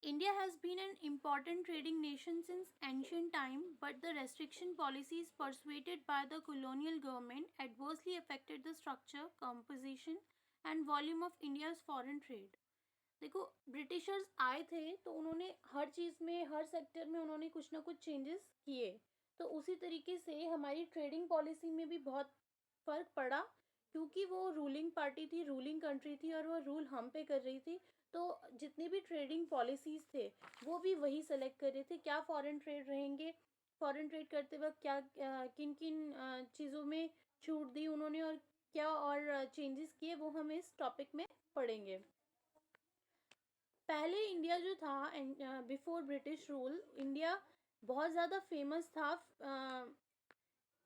India has been an important trading nation since ancient time, but the restriction policies pursued by the colonial government adversely affected the structure, composition, and volume of India's foreign trade. देखो, Britishers आए थे तो उन्होंने हर चीज़ में, हर sector में उन्होंने कुछ ना कुछ चेंजेस किए। तो उसी तरीके से हमारी ट्रेडिंग पॉलिसी में भी बहुत फ़र्क पड़ा, क्योंकि वो रूलिंग पार्टी थी, रूलिंग कंट्री थी, और वो रूल हम पे कर रही थी। तो जितने भी ट्रेडिंग पॉलिसीज़ थे वो भी वही सेलेक्ट कर रहे थे, क्या फॉरेन ट्रेड रहेंगे, फॉरेन ट्रेड करते वक्त क्या किन किन चीज़ों में छूट दी उन्होंने, और क्या और चेंजेस किए, वो हम इस टॉपिक में पढ़ेंगे। पहले इंडिया जो था, बिफोर ब्रिटिश रूल, इंडिया बहुत ज़्यादा फेमस था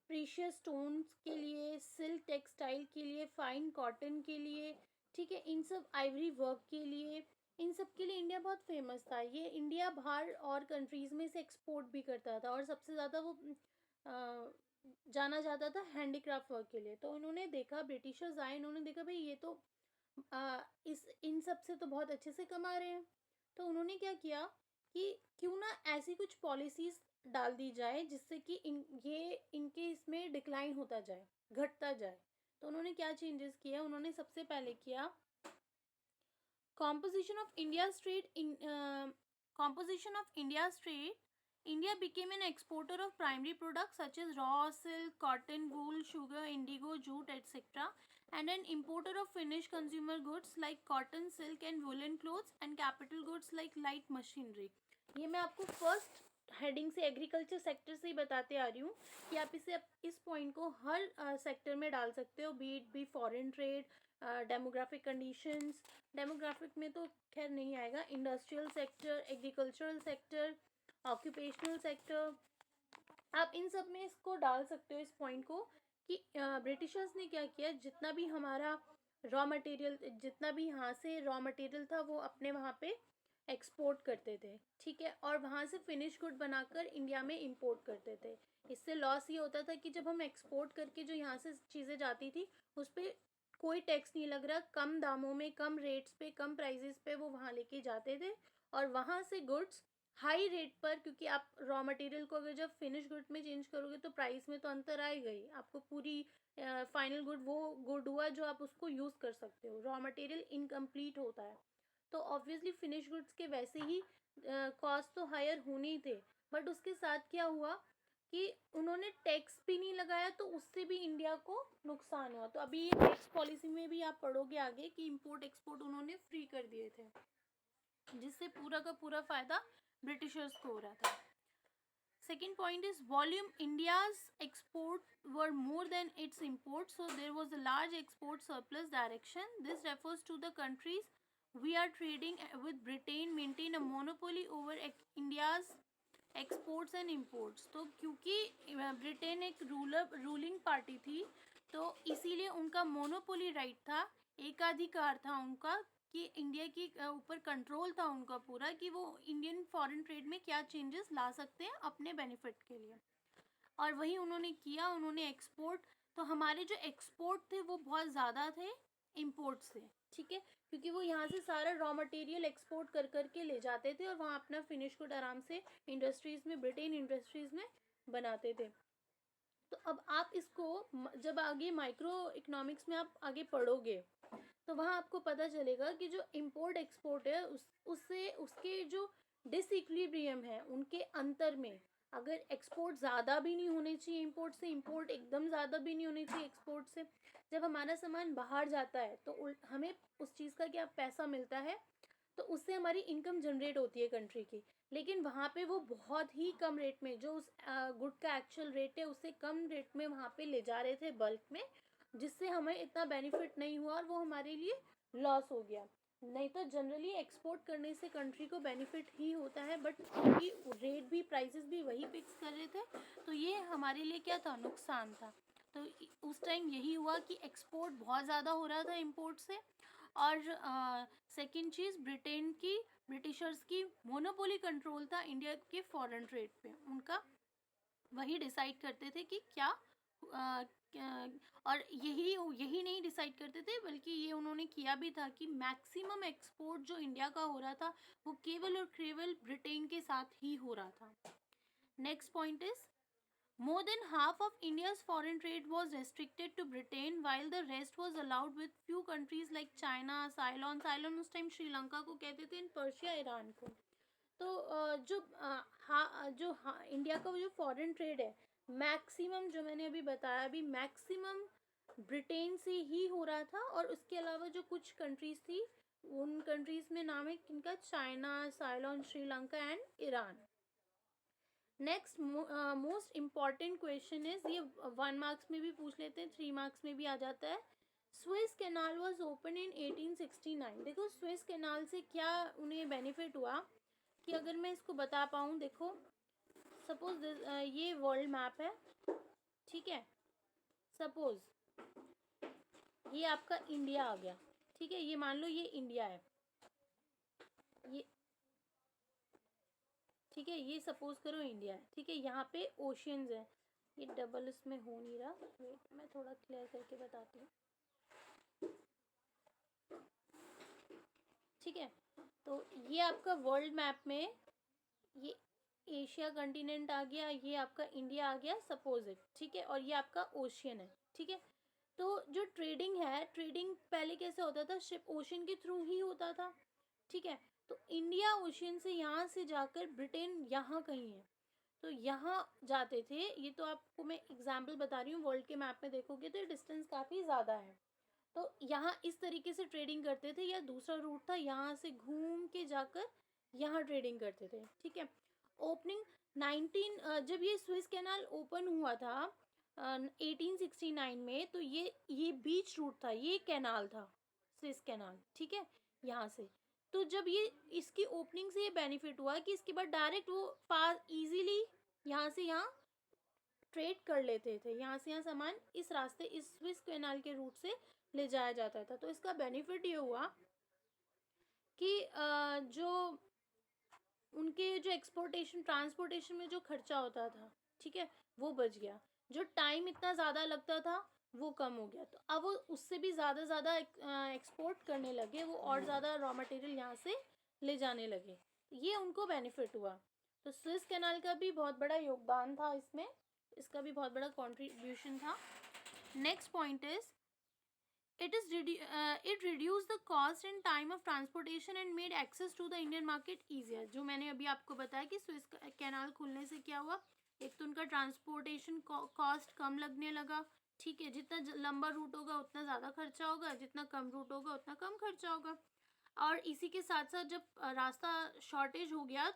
प्रीशियस स्टोन्स के लिए, सिल्क टेक्सटाइल के लिए, फाइन कॉटन के लिए, ठीक है, इन सब आइवरी वर्क के लिए, इन सब के लिए इंडिया बहुत फेमस था। ये इंडिया बाहर और कंट्रीज़ में से एक्सपोर्ट भी करता था, और सबसे ज़्यादा वो जाना जाता था हैंडीक्राफ्ट वर्क के लिए। तो इन्होंने देखा, ब्रिटिशर्स आए, इन्होंने देखा भाई ये तो इस इन सब से तो बहुत अच्छे से कमा रहे हैं। तो उन्होंने क्या किया कि क्यों ना ऐसी कुछ पॉलिसीज डाल दी जाए जिससे कि इनके इसमें डिक्लाइन होता जाए, घटता जाए। तो उन्होंने क्या चेंजेस किया, उन्होंने सबसे पहले किया composition of India's trade in composition of India's trade. India became an exporter of primary products such as raw silk, cotton, wool, sugar, indigo, jute, etc., and an importer of finished consumer goods like cotton, silk, and woolen clothes, and capital goods like light machinery. ये मैं आपको first heading से, agriculture sector से ही बताते आ रही हूँ कि आप इस पॉइंट को हर सेक्टर में डाल सकते हो, B foreign trade, demographic conditions. Demographic में तो खैर नहीं आएगा, industrial sector, agricultural sector, occupational sector, आप इन सब में इसको डाल सकते हो, इस पॉइंट को, कि ब्रिटिशर्स ने क्या किया, जितना भी हमारा रॉ मटेरियल, जितना भी यहाँ से रॉ मटेरियल था वो अपने वहाँ पे एक्सपोर्ट करते थे, ठीक है, और वहाँ से फिनिश गुड बनाकर इंडिया में इंपोर्ट करते थे। इससे लॉस ये होता था कि जब हम एक्सपोर्ट करके जो यहाँ से चीज़ें जाती थी उस पर कोई टैक्स नहीं लग रहा, कम दामों में, कम रेट्स पे, कम प्राइजेस पे वो वहाँ लेके जाते थे, और वहाँ से गुड्स हाई रेट पर, क्योंकि आप रॉ मटेरियल को अगर जब फिनिश गुड में चेंज करोगे तो प्राइस में तो अंतर आएगा ही, आपको पूरी फाइनल गुड वो गुड हुआ जो आप उसको यूज़ कर सकते हो, रॉ मटेरियल इनकम्प्लीट होता है। तो ऑब्वियसली फिनिश गुड्स के वैसे ही कॉस्ट तो हायर होने ही थे, बट उसके साथ क्या हुआ कि उन्होंने टैक्स भी नहीं लगाया, तो उससे भी इंडिया को नुकसान हुआ। तो अभी ये टैक्स पॉलिसी में भी आप पढ़ोगे आगे कि इंपोर्ट एक्सपोर्ट उन्होंने फ्री कर दिए थे, जिससे पूरा का पूरा फायदा ब्रिटिशर्स को हो रहा था। Second point is volume. India's export were more than its import, so there was a large export surplus direction. This refers to the countries we are trading with. Britain maintain a monopoly over India's exports and imports. तो क्योंकि Britain एक ruling party थी, तो इसीलिए उनका monopoly right था, एकाधिकार था उनका, कि इंडिया की ऊपर कंट्रोल था उनका पूरा, कि वो इंडियन फॉरेन ट्रेड में क्या चेंजेस ला सकते हैं अपने बेनिफिट के लिए, और वही उन्होंने किया। उन्होंने एक्सपोर्ट, तो हमारे जो एक्सपोर्ट थे वो बहुत ज़्यादा थे इम्पोर्ट से, ठीक है, क्योंकि वो यहाँ से सारा रॉ मटेरियल एक्सपोर्ट कर करके ले जाते थे, और वहाँ अपना फिनिश गुड आराम से इंडस्ट्रीज़ में, ब्रिटेन इंडस्ट्रीज़ में बनाते थे। तो अब आप इसको जब आगे माइक्रो इकोनॉमिक्स में आप आगे पढ़ोगे तो वहाँ आपको पता चलेगा कि जो इम्पोर्ट एक्सपोर्ट है उससे उसके जो डिसइक्विलिब्रियम है उनके अंतर में, अगर एक्सपोर्ट ज़्यादा भी नहीं होने चाहिए इम्पोर्ट से, इम्पोर्ट एकदम ज़्यादा भी नहीं होनी चाहिए एक्सपोर्ट से। जब हमारा सामान बाहर जाता है तो हमें उस चीज़ का क्या पैसा मिलता है, तो उससे हमारी इनकम जनरेट होती है कंट्री की, लेकिन वहाँ पे वो बहुत ही कम रेट में, जो उस गुड का एक्चुअल रेट है उससे कम रेट में वहाँ पे ले जा रहे थे बल्क में, जिससे हमें इतना बेनिफिट नहीं हुआ और वो हमारे लिए लॉस हो गया। नहीं तो जनरली एक्सपोर्ट करने से कंट्री को बेनिफिट ही होता है, बट क्योंकि रेट भी, प्राइसेस भी वही फिक्स कर रहे थे, तो ये हमारे लिए क्या था, नुकसान था। तो उस टाइम यही हुआ कि एक्सपोर्ट बहुत ज़्यादा हो रहा था इम्पोर्ट से, और सेकंड चीज़, ब्रिटिशर्स की मोनोपोली कंट्रोल था इंडिया के फॉरेन ट्रेड पे, उनका वही डिसाइड करते थे कि क्या और यही नहीं डिसाइड करते थे, बल्कि ये उन्होंने किया भी था कि मैक्सिमम एक्सपोर्ट जो इंडिया का हो रहा था वो केवल और केवल ब्रिटेन के साथ ही हो रहा था. Next point is more than half of India's foreign trade was restricted to Britain, while the rest was allowed with few countries like China, Ceylon. Ceylon उस टाइम श्रीलंका को कहते थे, इन पर्शिया ईरान को. तो इंडिया का जो फॉरेन ट्रेड है, maximum जो मैंने अभी बताया, अभी मैक्सिमम ब्रिटेन से ही हो रहा था. और उसके अलावा जो कुछ कंट्रीज थी, उन कंट्रीज में नाम है किनका, China, Ceylon, Sri Lanka and Iran. Next most important question is, ये 1 मार्क्स में भी पूछ लेते हैं, 3 मार्क्स में भी आ जाता है. Swiss canal was open in 1869. देखो स्विस कैनाल से क्या उन्हें बेनिफिट हुआ कि अगर मैं इसको बता पाऊँ, देखो सपोज ये वर्ल्ड मैप है, ठीक है. सपोज ये आपका इंडिया आ गया, ठीक है. ये मान लो ये इंडिया है, ये ठीक है. ये सपोज करो इंडिया है, ठीक है. यहाँ पे ओशियंस है. ये डबल इसमें हो नहीं रहा, वेट मैं थोड़ा क्लियर करके बताती हूँ, ठीक है. तो ये आपका वर्ल्ड मैप में ये एशिया कंटिनेंट आ गया, ये आपका इंडिया आ गया सपोज इट, ठीक है. और ये आपका ओशियन है, ठीक है. तो जो ट्रेडिंग है, ट्रेडिंग पहले कैसे होता था, शिप ओशियन के थ्रू ही होता था, ठीक है. तो इंडिया ओशियन से यहाँ से जाकर ब्रिटेन यहाँ कहीं है, तो यहाँ जाते थे. ये तो आपको मैं एग्जाम्पल बता रही हूँ, वर्ल्ड के मैप में देखोगे तो डिस्टेंस काफ़ी ज़्यादा है. तो यहाँ इस तरीके से ट्रेडिंग करते थे, या दूसरा रूट था यहाँ से घूम के जाकर यहाँ ट्रेडिंग करते थे, ठीक है. ओपनिंग 19 जब ये स्विस कैनाल ओपन हुआ था 1869 में, तो ये बीच रूट था, ये कैनाल था स्विस कैनाल, ठीक है. यहाँ से तो जब ये इसकी ओपनिंग से ये बेनिफिट हुआ कि इसके बाद डायरेक्ट वो पास इजीली यहाँ से यहाँ ट्रेड कर लेते थे, यहाँ से यहाँ सामान इस रास्ते, इस स्विस कैनाल के रूट से ले जाया जाता था. तो इसका बेनिफिट ये हुआ कि जो उनके जो एक्सपोर्टेशन ट्रांसपोर्टेशन में जो खर्चा होता था, ठीक है, वो बच गया. जो टाइम इतना ज़्यादा लगता था वो कम हो गया. तो अब वो उससे भी ज़्यादा एक्सपोर्ट करने लगे, वो और ज़्यादा रॉ मटेरियल यहाँ से ले जाने लगे. ये उनको बेनिफिट हुआ. तो स्विस कैनाल का भी बहुत बड़ा योगदान था इसमें, इसका भी बहुत बड़ा कंट्रीब्यूशन था. Next point is it reduced the cost and time of transportation and made access to the Indian market easier. जो मैंने अभी आपको बताया कि स्विस कैनाल खुलने से क्या हुआ, एक तो उनका ट्रांसपोर्टेशन कॉस्ट कम लगने लगा, ठीक है. जितना लंबा रूट होगा उतना ज़्यादा खर्चा होगा, जितना कम रूट होगा उतना कम खर्चा होगा. और इसी के साथ साथ जब रास्ता शॉर्टेज हो गया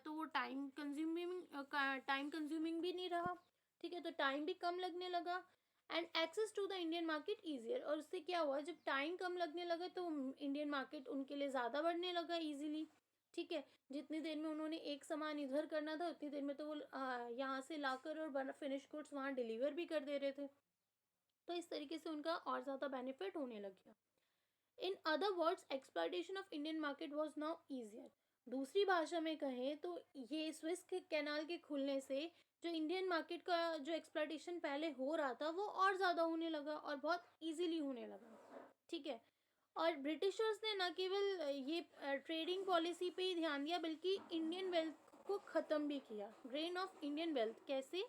तो वो टाइम कंज्यूमिंग भी नहीं रहा, ठीक है. तो टाइम भी कम लगने लगा. And access to the Indian market easier. और उससे क्या हुआ, जब टाइम कम लगने लगा तो इंडियन मार्केट उनके लिए ज़्यादा बढ़ने लगा ईजिली, ठीक है. जितनी देर में उन्होंने एक सामान इधर करना था उतनी देर में तो वो यहाँ से लाकर और फिनिश गुड्स वहाँ डिलीवर भी कर दे रहे थे. तो इस तरीके से उनका और ज़्यादा बेनिफिट होने लग गया. In other words exploitation of Indian market was now easier. दूसरी भाषा में कहें तो ये स्विस के कैनाल के खुलने से जो इंडियन मार्केट का जो एक्सप्लॉयटेशन पहले हो रहा था वो और ज़्यादा होने लगा और बहुत इजीली होने लगा, ठीक है. और ब्रिटिशर्स ने न केवल ये ट्रेडिंग पॉलिसी पे ही ध्यान दिया बल्कि इंडियन वेल्थ को ख़त्म भी किया. ड्रेन ऑफ इंडियन वेल्थ कैसे,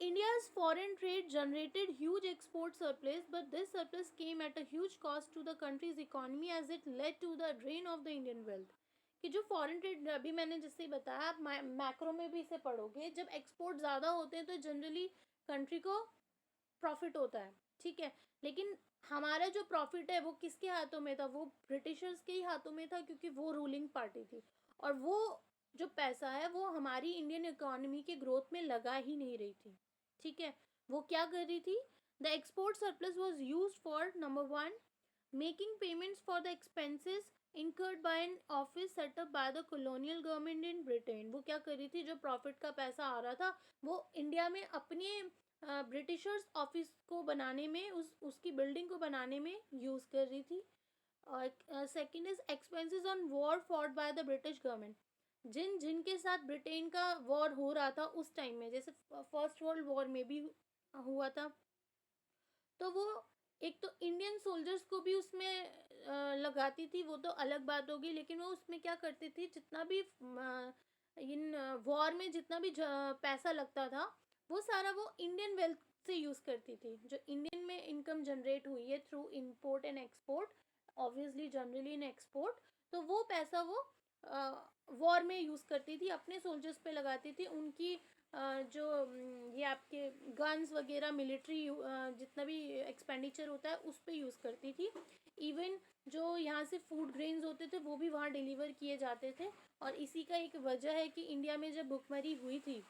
India's foreign trade generated huge export surplus, but this surplus came at a huge cost to the country's economy as it led to the drain of the Indian wealth. कि जो foreign trade अभी मैंने जैसे बताया, आप macro में भी इसे पढ़ोगे, जब एक्सपोर्ट ज़्यादा होते हैं तो जनरली कंट्री को प्रॉफिट होता है, ठीक है. लेकिन हमारा जो प्रॉफिट है वो किसके हाथों में था, वो ब्रिटिशर्स के ही हाथों में था, क्योंकि वो रूलिंग पार्टी थी. और वो जो पैसा है वो हमारी इंडियन इकोनॉमी के ग्रोथ में लगा ही नहीं रही थी, ठीक है. वो क्या कर रही थी, the export surplus was use for number 1 making payments for the expenses incurred by an office set up by the colonial government in Britain. वो क्या कर रही थी, जो प्रॉफिट का पैसा आ रहा था वो इंडिया में अपने ब्रिटिशर्स ऑफिस को बनाने में, उसकी बिल्डिंग को बनाने में यूज़ कर रही थी. और second is expenses on war fought by the British government. जिनके साथ ब्रिटेन का वॉर हो रहा था उस टाइम में, जैसे फर्स्ट वर्ल्ड वॉर में भी हुआ था, तो वो एक तो इंडियन सोल्जर्स को भी उसमें लगाती थी, वो तो अलग बात होगी, लेकिन वो उसमें क्या करती थी, जितना भी इन वॉर में जितना भी पैसा लगता था, वो सारा वो इंडियन वेल्थ से यूज़ करती थी, जो इंडियन में इनकम जनरेट हुई है through import and export, obviously generally in export, तो वो पैसा वो वॉर में यूज़ करती थी, अपने सोल्जर्स पे लगाती थी, उनकी जो ये आपके गन्स वगैरह मिलिट्री जितना भी एक्सपेंडिचर होता है उस पर यूज़ करती थी। इवन जो यहाँ से फूड ग्रेन्स होते थे वो भी वहाँ डिलीवर किए जाते थे, और इसी का एक वजह है कि इंडिया में जब भुखमरी हुई थी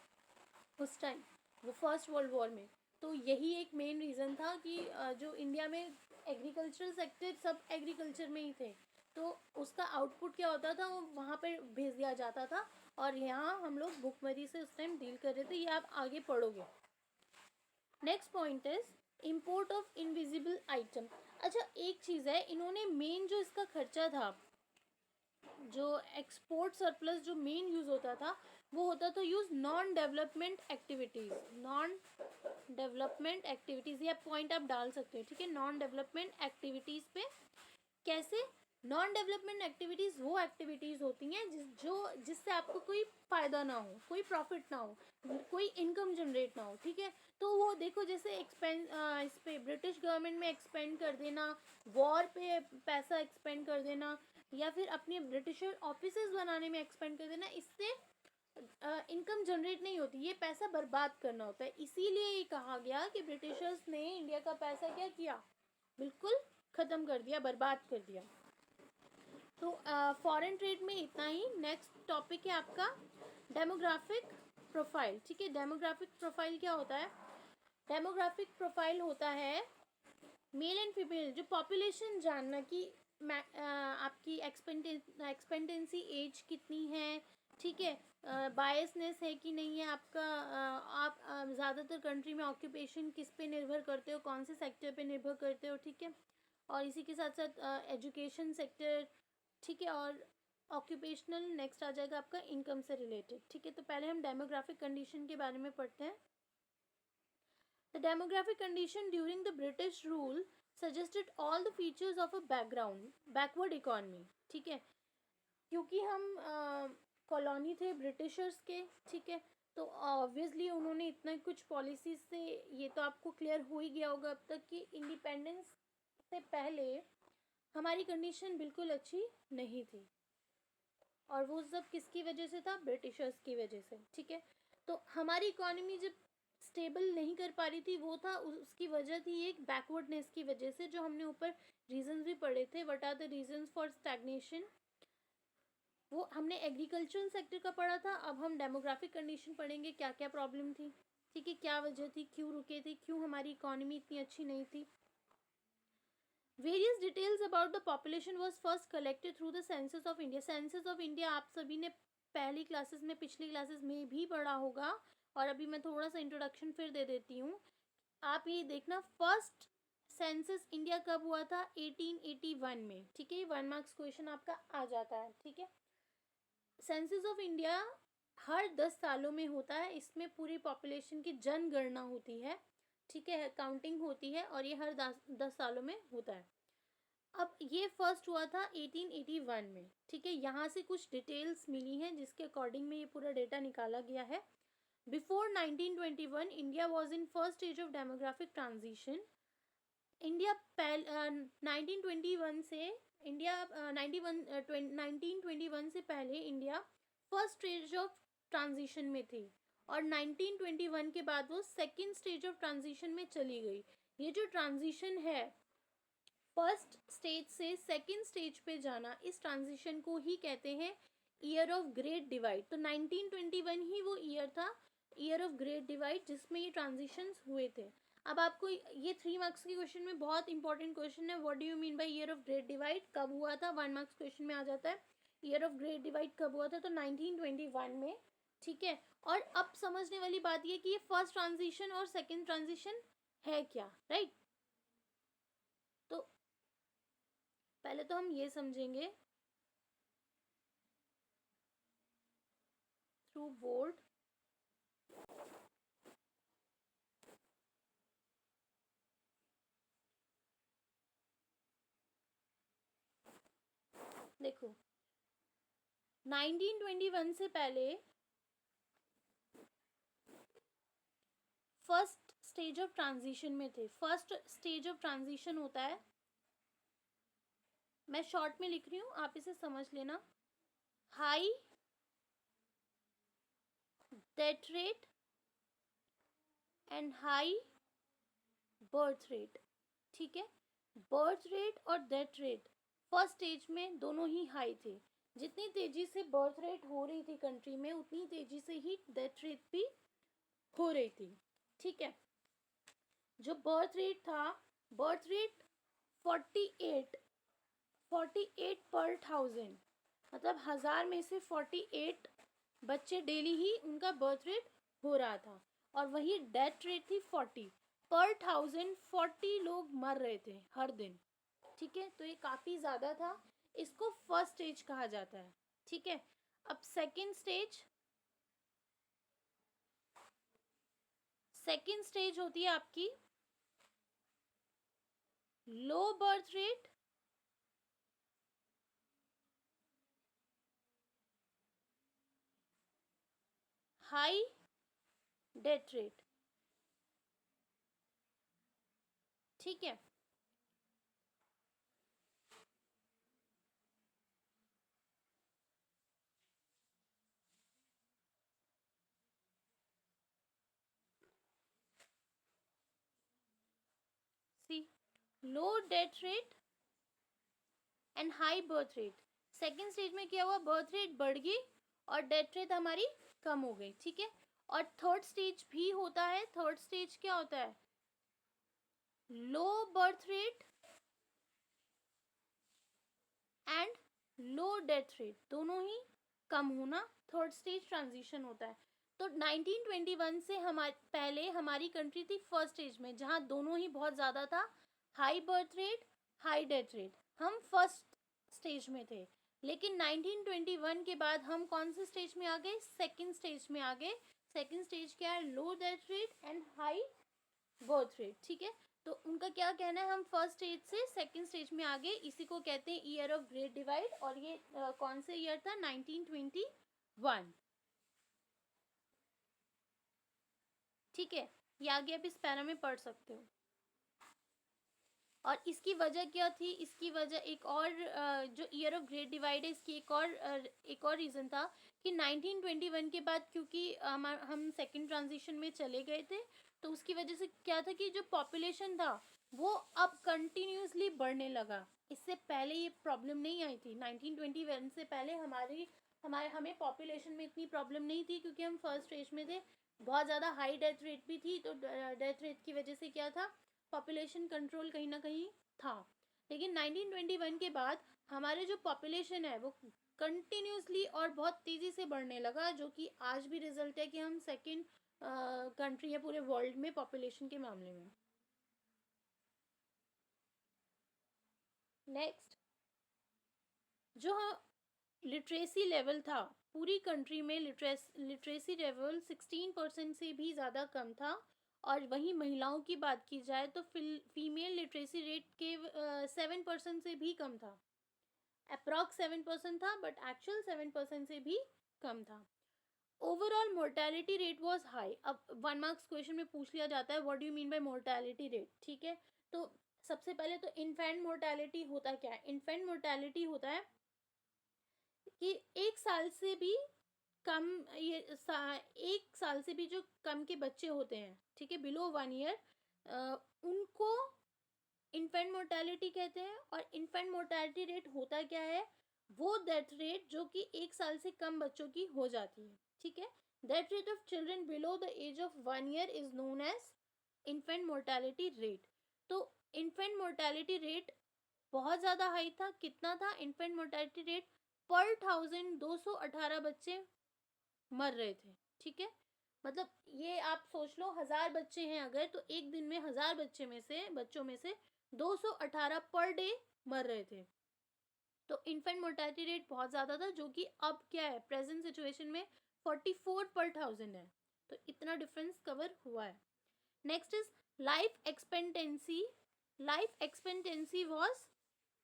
उस टाइम, वो फर्स्ट वर्ल्ड वॉर में, तो यही एक मेन रीज़न था कि जो इंडिया में एग्रीकल्चरल सेक्टर, सब एग्रीकल्चर में ही थे, तो उसका आउटपुट क्या होता था वो वहाँ पर भेज दिया जाता था, और यहाँ हम लोग भुखमरी से उस टाइम डील कर रहे थे, ये आप आगे पढ़ोगे। Next point is import of invisible item. अच्छा, एक चीज़ है, इन्होंने मेन जो इसका खर्चा था, जो एक्सपोर्ट सरप्लस जो मेन यूज़ होता था, वो होता था use non development activities, non development activities, ये पॉइंट आप डाल सकते हो, ठीक है, नॉन डेवलपमेंट एक्टिविटीज़ पे। कैसे? नॉन डेवलपमेंट एक्टिविटीज़ वो एक्टिविटीज़ होती हैं जिससे आपको कोई फ़ायदा ना हो, कोई प्रॉफिट ना हो, कोई इनकम जनरेट ना हो, ठीक है, तो वो देखो जैसे इस पे ब्रिटिश गवर्नमेंट में एक्सपेंड कर देना, वॉर पे पैसा एक्सपेंड कर देना, या फिर अपने ब्रिटिशर ऑफिसेज बनाने में एक्सपेंड कर देना, इससे इनकम जनरेट नहीं होती, ये पैसा बर्बाद करना होता है। इसीलिए ये कहा गया कि ब्रिटिशर्स ने इंडिया का पैसा क्या किया, बिल्कुल ख़त्म कर दिया, बर्बाद कर दिया। तो फॉरेन ट्रेड में इतना ही। नेक्स्ट टॉपिक है आपका डेमोग्राफिक प्रोफाइल, ठीक है। डेमोग्राफिक प्रोफाइल क्या होता है? डेमोग्राफिक प्रोफाइल होता है मेल एंड फीमेल, जो पॉपुलेशन जानना कि आपकी एक्सपेंडेंसी एज कितनी है, ठीक है, बायसनेस है कि नहीं है आपका, आप ज़्यादातर कंट्री में ऑक्यूपेशन किस पे निर्भर करते हो, कौन से सेक्टर पे निर्भर करते हो, ठीक है, और इसी के साथ साथ एजुकेशन सेक्टर, ठीक है, और ऑक्यूपेशनल नेक्स्ट आ जाएगा आपका इनकम से रिलेटेड, ठीक है। तो पहले हम डेमोग्राफिक कंडीशन के बारे में पढ़ते हैं। The demographic condition during the British rule suggested all the features of a backward economy, ठीक है, क्योंकि हम कॉलोनी थे ब्रिटिशर्स के, ठीक है, तो ऑब्वियसली उन्होंने इतना कुछ पॉलिसीज से, ये तो आपको क्लियर हो ही गया होगा अब तक कि इंडिपेंडेंस से पहले हमारी कंडीशन बिल्कुल अच्छी नहीं थी, और वो सब किसकी वजह से था? ब्रिटिशर्स की वजह से, ठीक है। तो हमारी इकोनॉमी जब स्टेबल नहीं कर पा रही थी, वो था उसकी वजह थी एक बैकवर्डनेस की वजह से, जो हमने ऊपर रीजंस भी पढ़े थे, what are the reasons for stagnation, वो हमने एग्रीकल्चरल सेक्टर का पढ़ा था। अब हम डेमोग्राफिक कंडीशन पढ़ेंगे, क्या क्या प्रॉब्लम थी, ठीक है, क्या वजह थी, क्यों रुके थे, क्यों हमारी इकोनॉमी इतनी अच्छी नहीं थी। Various details about the population was first collected through the census of India. Census of India आप सभी ने पहली क्लासेस में, पिछली क्लासेस में भी पढ़ा होगा, और अभी मैं थोड़ा सा इंट्रोडक्शन फिर दे देती हूँ। आप ये देखना, फर्स्ट सेंसस इंडिया कब हुआ था? 1881 में, ठीक है, ये 1 मार्क्स क्वेश्चन आपका आ जाता है, ठीक है। सेंसस ऑफ इंडिया हर 10 सालों में होता है, इसमें पूरी पॉपुलेशन की जनगणना होती है, ठीक है, काउंटिंग होती है, और ये हर 10 सालों में होता है। अब ये फर्स्ट हुआ था 1881 में, ठीक है, यहाँ से कुछ डिटेल्स मिली हैं जिसके अकॉर्डिंग में ये पूरा डेटा निकाला गया है। Before 1921 India was in first stage of demographic transition. India 1921 से इंडिया 1921 से पहले India first stage of transition में थी, और 1921 के बाद वो सेकेंड स्टेज ऑफ ट्रांजिशन में चली गई। ये जो ट्रांजिशन है, फर्स्ट स्टेज से सेकेंड स्टेज पे जाना, इस ट्रांजिशन को ही कहते हैं ईयर ऑफ ग्रेट डिवाइड। तो 1921 ही वो ईयर था, ईयर ऑफ ग्रेट डिवाइड, जिसमें ये ट्रांजिशंस हुए थे। अब आपको ये 3 मार्क्स के क्वेश्चन में बहुत इंपॉर्टेंट क्वेश्चन है, what do you mean by year of great divide, कब हुआ था? 1 मार्क्स क्वेश्चन में आ जाता है, ईयर ऑफ ग्रेट डिवाइड कब हुआ था? तो 1921 में, ठीक है। और अब समझने वाली बात ये कि ये फर्स्ट ट्रांजिशन और सेकेंड ट्रांजिशन है क्या, राइट? तो पहले तो हम ये समझेंगे टू बोर्ड। देखो 1921 से पहले फर्स्ट स्टेज ऑफ ट्रांजिशन में थे। फर्स्ट स्टेज ऑफ ट्रांजिशन होता है, मैं शॉर्ट में लिख रही हूँ, आप इसे समझ लेना। High death rate and high birth rate. ठीक है, बर्थ रेट और डेथ रेट फर्स्ट स्टेज में दोनों ही हाई थे। जितनी तेजी से बर्थ रेट हो रही थी कंट्री में, उतनी तेजी से ही डेथ रेट भी हो रही थी। ठीक है, जो बर्थ रेट था, बर्थ रेट 48 पर 1000, मतलब 1000 में से 48 बच्चे डेली ही उनका बर्थ रेट हो रहा था। और वही डेथ रेट थी 40 पर 1000, 40 लोग मर रहे थे हर दिन। ठीक है, तो ये काफ़ी ज़्यादा था, इसको फर्स्ट स्टेज कहा जाता है। ठीक है, अब सेकेंड स्टेज होती है आपकी low birth rate high death rate. ठीक है, C low death rate and high birth rate. Second stage में क्या हुआ, बर्थ रेट बढ़ गई और डेथ रेट हमारी कम हो गई। ठीक है, और थर्ड स्टेज भी होता है। थर्ड स्टेज क्या होता है, लो birth rate and low death rate, दोनों ही कम होना थर्ड स्टेज ट्रांजिशन होता है। तो 1921 से हमारे पहले हमारी कंट्री थी फर्स्ट स्टेज में, जहाँ दोनों ही बहुत ज़्यादा था, high birth rate high death rate, हम फर्स्ट स्टेज में थे। लेकिन 1921 के बाद हम कौन से स्टेज में आ गए, सेकेंड स्टेज में आ गए। सेकेंड स्टेज क्या है, लो death rate and high birth rate. ठीक है, तो उनका क्या कहना है, हम फर्स्ट स्टेज से सेकंड स्टेज में आ गए, इसी को कहते हैं ईयर ऑफ ग्रेट डिवाइड। और ये कौन से ईयर था, 1921। ठीक है, ये आगे आप इस पैरा में पढ़ सकते हो। और इसकी वजह क्या थी, इसकी वजह एक और जो ईयर ऑफ ग्रेट डिवाइड है, इसकी एक और रीज़न था कि 1921 के बाद क्योंकि हम सेकंड ट्रांजिशन में चले गए थे, तो उसकी वजह से क्या था कि जो पॉपुलेशन था वो अब कंटिन्यूसली बढ़ने लगा। इससे पहले ये प्रॉब्लम नहीं आई थी। 1921 से पहले हमें पॉपुलेशन में इतनी प्रॉब्लम नहीं थी, क्योंकि हम फर्स्ट स्टेज में थे। बहुत ज़्यादा हाई डेथ रेट भी थी, तो डेथ रेट की वजह से क्या था, पॉपुलेशन कंट्रोल कहीं ना कहीं था। लेकिन 1921 के बाद हमारे जो पॉपुलेशन है वो कंटिन्यूसली और बहुत तेज़ी से बढ़ने लगा, जो कि आज भी रिजल्ट है कि हम सेकंड कंट्री है पूरे वर्ल्ड में पॉपुलेशन के मामले में। नेक्स्ट, जो लिटरेसी लेवल था पूरी कंट्री में, लिटरेसी लेवल 16% से भी ज़्यादा कम था। और वहीं महिलाओं की बात की जाए तो फीमेल लिटरेसी रेट के 7% से भी कम था। अप्रॉक्स 7% था, बट एक्चुअल 7% से भी कम था। Overall mortality rate was high. अब 1 मार्क्स क्वेश्चन में पूछ लिया जाता है what do you mean by mortality rate. ठीक है, तो सबसे पहले तो इन्फेंट मोर्टेलिटी होता क्या है, इन्फेंट मोर्टेलिटी होता है कि 1 साल से भी कम, एक साल से भी जो कम के बच्चे होते हैं, ठीक है, बिलो 1 ईयर, उनको इन्फेंट मोर्टेलिटी कहते हैं। और इन्फेंट मोर्टेलिटी रेट होता क्या है, वो डेथ रेट जो कि 1 साल से कम बच्चों की हो जाती है। ठीक है, death rate of children below the age of 1 year is known as infant mortality rate. तो इन्फेंट मोर्टेलिटी रेट बहुत ज़्यादा हाई था। कितना था इन्फेंट मोर्टेलिटी रेट, पर 1000 218 बच्चे मर रहे थे। ठीक है, मतलब ये आप सोच लो, 1000 बच्चे हैं अगर, तो एक दिन में 1000 बच्चों में से 218 पर डे मर रहे थे। तो इन्फेंट मोर्टेलिटी रेट बहुत ज़्यादा था, जो कि अब क्या है, प्रेजेंट सिचुएशन में 44 पर 1000 है, तो इतना डिफरेंस कवर हुआ है. Next is life expectancy. Life expectancy was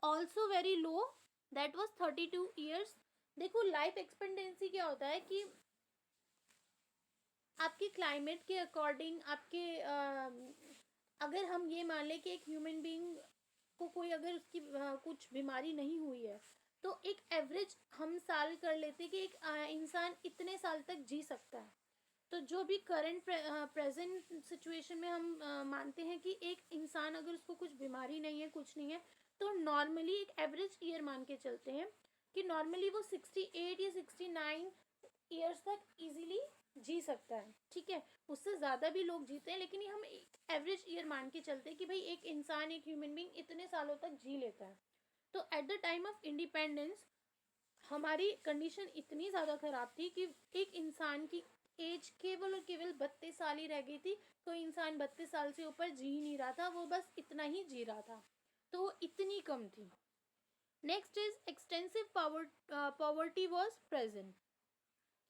also very low, that was 32 years. देखो लाइफ एक्सपेक्टेंसी क्या होता है कि आपके क्लाइमेट के अकॉर्डिंग, आपके अगर हम ये मान लें कि एक ह्यूमन बीइंग को कोई अगर उसकी कुछ बीमारी नहीं हुई है, तो एक एवरेज हम साल कर लेते कि एक इंसान इतने साल तक जी सकता है. तो जो भी करंट प्रेजेंट सिचुएशन में हम मानते हैं कि एक इंसान अगर उसको कुछ बीमारी नहीं है, कुछ नहीं है, तो नॉर्मली एक एवरेज ईयर मान के चलते हैं कि नॉर्मली वो 68 या 69 ईयर्स तक इजीली जी सकता है. ठीक है, उससे ज़्यादा भी लोग जीते हैं, लेकिन ये हम एवरेज ईयर मान के चलते हैं कि भाई एक इंसान, एक ह्यूमन बीइंग इतने सालों तक जी लेता है. तो at the time of independence हमारी कंडीशन इतनी ज़्यादा ख़राब थी कि एक इंसान की एज केवल और केवल 32 साल ही रह गई थी. कोई इंसान 32 साल से ऊपर जी ही नहीं रहा था, वो बस इतना ही जी रहा था. तो वो इतनी कम थी. Next is extensive poverty was present.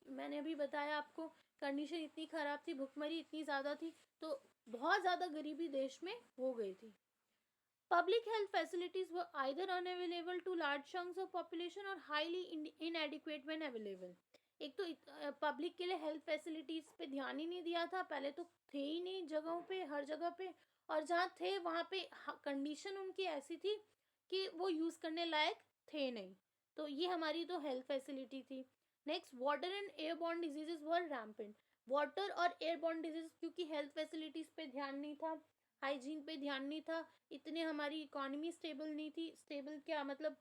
मैंने अभी बताया आपको, कंडीशन इतनी ख़राब थी, भुखमरी इतनी ज़्यादा थी, तो बहुत ज़्यादा गरीबी देश में हो गई थी. Public health facilities were either unavailable to large chunks of population or highly inadequate when available. एक तो पब्लिक के लिए हेल्थ फैसिलिटीज़ पे ध्यान ही नहीं दिया था, पहले तो थे ही नहीं जगहों पे, हर जगह पे, और जहाँ थे वहाँ पे कंडीशन उनकी ऐसी थी कि वो यूज़ करने लायक थे नहीं. तो ये हमारी तो हेल्थ फैसिलिटी थी. Next, water and airborne diseases were rampant. Water और एयरबॉर्न डिजीज, क्योंकि हेल्थ फैसिलिटीज़ पे ध्यान नहीं था, हाइजीन पे ध्यान नहीं था, इतने हमारी इकोनॉमी स्टेबल नहीं थी. स्टेबल क्या मतलब,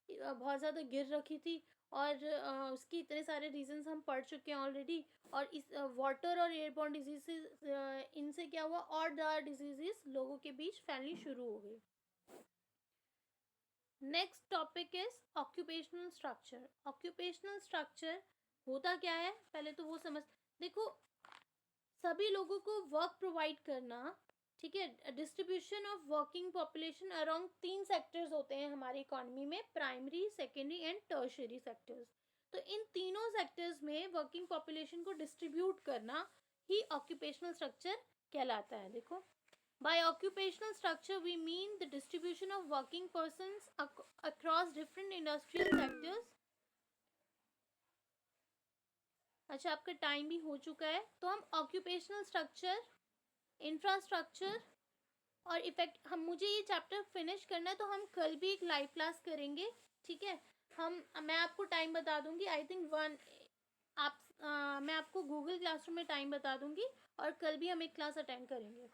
बहुत ज़्यादा गिर रखी थी, और उसकी इतने सारे रीजंस हम पढ़ चुके हैं ऑलरेडी. और इस वाटर और एयरबॉर्न डिजीज़, इनसे क्या हुआ, और ज़्यादा डिजीज़ लोगों के बीच फैलनी शुरू हो गई. Next topic is occupational structure. Occupational structure होता क्या है, पहले तो वो समझ. देखो, सभी लोगों को वर्क प्रोवाइड करना, ठीक है. Distribution of working population around 3 sectors होते हैं हमारी इकोनॉमी में, primary, secondary and tertiary sectors. तो इन तीनों सेक्टर्स में वर्किंग पॉपुलेशन को डिस्ट्रीब्यूट करना ही ऑक्यूपेशनल स्ट्रक्चर कहलाता है. देखो, by occupational structure we mean the distribution of working persons across different industrial sectors. अच्छा, आपका टाइम भी हो चुका है, तो हम ऑक्यूपेशनल स्ट्रक्चर, इंफ्रास्ट्रक्चर और इफेक्ट, हम मुझे ये चैप्टर फिनिश करना है, तो हम कल भी एक लाइव क्लास करेंगे. ठीक है, मैं आपको टाइम बता दूंगी, आई थिंक 1. आप मैं आपको गूगल क्लासरूम में टाइम बता दूंगी, और कल भी हम एक क्लास अटेंड करेंगे.